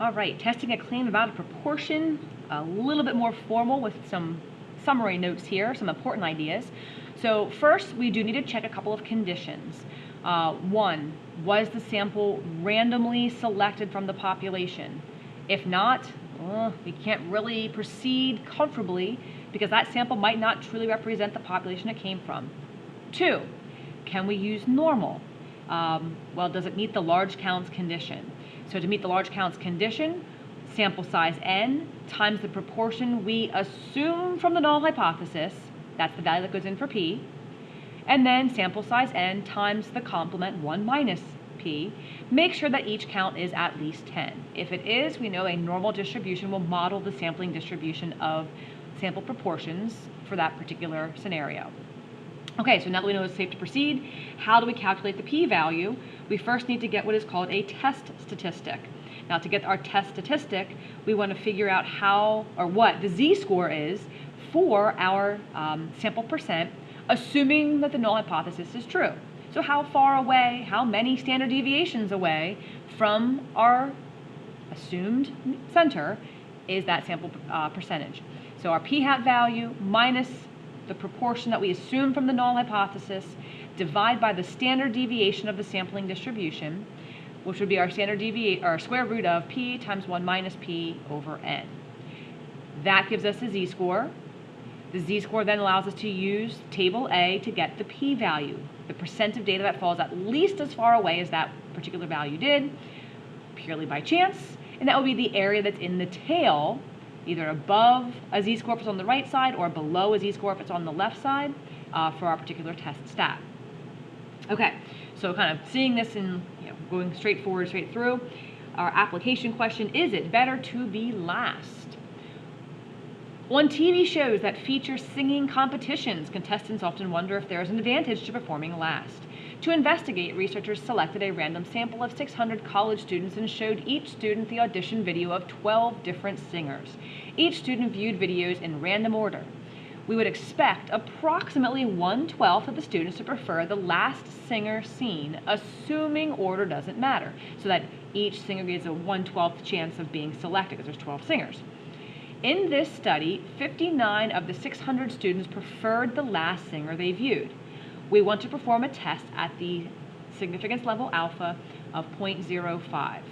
All right, testing a claim about a proportion, a little bit more formal with some summary notes here, some important ideas. So first, we do need to check a couple of conditions. One, was the sample randomly selected from the population? If not, we can't really proceed comfortably because that sample might not truly represent the population it came from. Two, can we use normal? Well, does it meet the large counts condition? So to meet the large counts condition, sample size n times the proportion we assume from the null hypothesis, that's the value that goes in for p, and then sample size n times the complement 1 minus p. Make sure that each count is at least 10. If it is, we know a normal distribution will model the sampling distribution of sample proportions for that particular scenario. Okay, so now that we know it's safe to proceed, how do we calculate the p-value? We first need to get what is called a test statistic. Now, to get our test statistic, we want to figure out how or what the z-score is for our sample percent, assuming that the null hypothesis is true. So how far away, how many standard deviations away from our assumed center is that sample percentage? So our p-hat value minus the proportion that we assume from the null hypothesis, divide by the standard deviation of the sampling distribution, which would be our square root of p times 1 minus p over n. That gives us a z-score. The z-score then allows us to use table A to get the p-value, the percent of data that falls at least as far away as that particular value did, purely by chance, and that would be the area that's in the tail, either above a z-score if it's on the right side or below a z-score if it's on the left side for our particular test stat. Okay, so kind of seeing this and going straight through, our application question, is it better to be last? On TV shows that feature singing competitions, contestants often wonder if there is an advantage to performing last. To investigate, researchers selected a random sample of 600 college students and showed each student the audition video of 12 different singers. Each student viewed videos in random order. We would expect approximately 1/12 of the students to prefer the last singer seen, assuming order doesn't matter, so that each singer gets a 1/12 chance of being selected because there's 12 singers. In this study, 59 of the 600 students preferred the last singer they viewed. We want to perform a test at the significance level alpha of 0.05.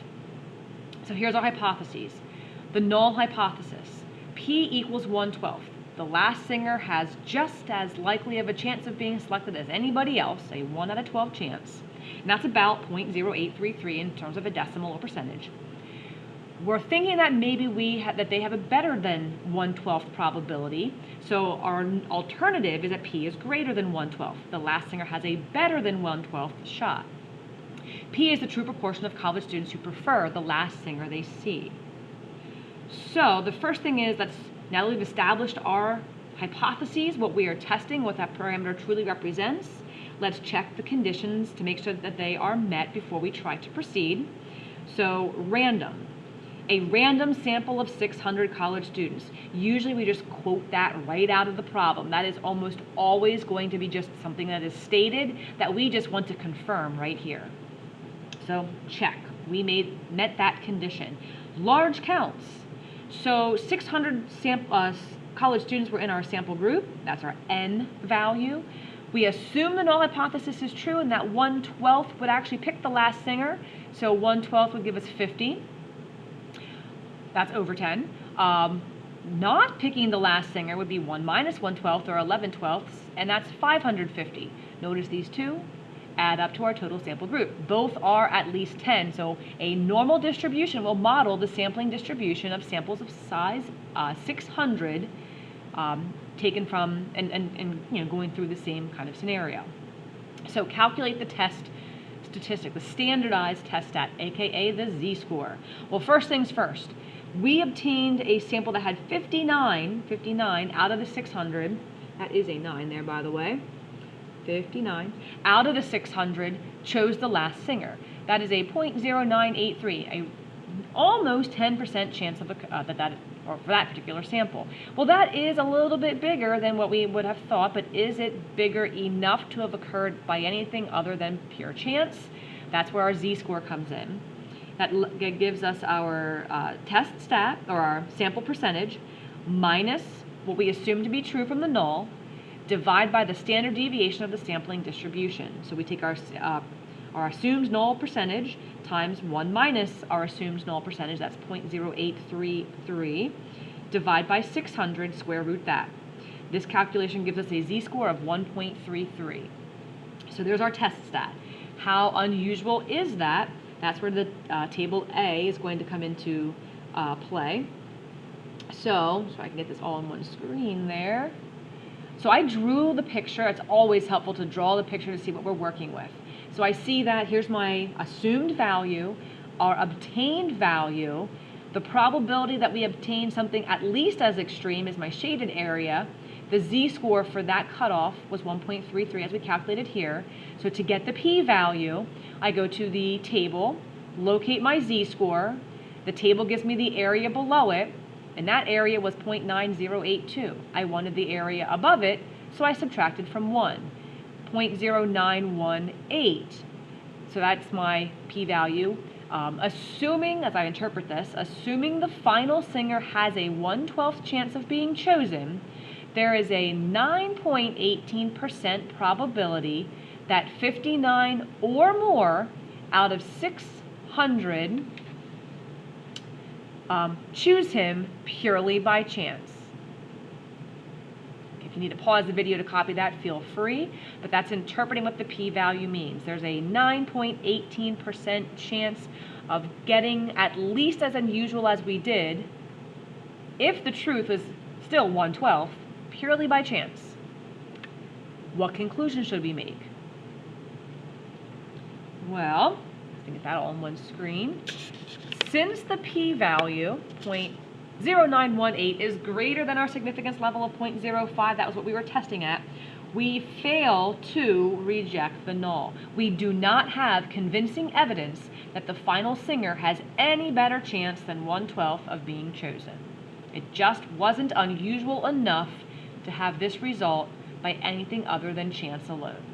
So here's our hypotheses. The null hypothesis, p equals 1/12. The last singer has just as likely of a chance of being selected as anybody else, a 1 out of 12 chance, and that's about 0.0833 in terms of a decimal or percentage. We're thinking that maybe that they have a better than 1/12 probability, so our alternative is that p is greater than 1/12. The last singer has a better than 1/12 shot. P is the true proportion of college students who prefer the last singer they see. So the first thing is, now that we've established our hypotheses, what we are testing, what that parameter truly represents, let's check the conditions to make sure that they are met before we try to proceed. So random. A random sample of 600 college students. Usually we just quote that right out of the problem. That is almost always going to be just something that is stated that we just want to confirm right here. So check, we met that condition. Large counts. So 600 college students were in our sample group. That's our n value. We assume the null hypothesis is true and that 1/12 would actually pick the last singer. So 1/12 would give us 50. That's over 10. Not picking the last singer would be 1 minus 1/12 or 11/12, and that's 550. Notice these two add up to our total sample group. Both are at least 10, so a normal distribution will model the sampling distribution of samples of size 600 taken from and going through the same kind of scenario. So calculate the test statistic, the standardized test stat, aka the z-score. Well, first things first. We obtained a sample that had 59 out of the 600. That is a 9 there, by the way. 59 out of the 600 chose the last singer. That is a 0.0983, a almost 10% chance of for that particular sample. Well, that is a little bit bigger than what we would have thought, but is it bigger enough to have occurred by anything other than pure chance? That's where our z-score comes in. That gives us our test stat, or our sample percentage, minus what we assume to be true from the null, divide by the standard deviation of the sampling distribution. So we take our assumed null percentage times 1 minus our assumed null percentage, that's 0.0833, divide by 600, square root that. This calculation gives us a z-score of 1.33. So there's our test stat. How unusual is that? That's where the table A is going to come into play. So I can get this all on one screen there. So I drew the picture. It's always helpful to draw the picture to see what we're working with. So I see that here's my assumed value, our obtained value. The probability that we obtain something at least as extreme is my shaded area. The z-score for that cutoff was 1.33 as we calculated here. So to get the p-value, I go to the table, locate my z-score. The table gives me the area below it, and that area was 0.9082. I wanted the area above it, so I subtracted from 1, 0.0918. So that's my p-value. Assuming, as I interpret this, assuming the final singer has a 1/12th chance of being chosen, there is a 9.18% probability that 59 or more out of 600 choose him purely by chance. If you need to pause the video to copy that, feel free, but that's interpreting what the p-value means. There's a 9.18% chance of getting at least as unusual as we did if the truth is still 1/12, purely by chance. What conclusion should we make? Well, let's get that all on one screen. Since the p-value, 0.0918, is greater than our significance level of 0.05, that was what we were testing at, we fail to reject the null. We do not have convincing evidence that the final singer has any better chance than 1/12 of being chosen. It just wasn't unusual enough to have this result by anything other than chance alone.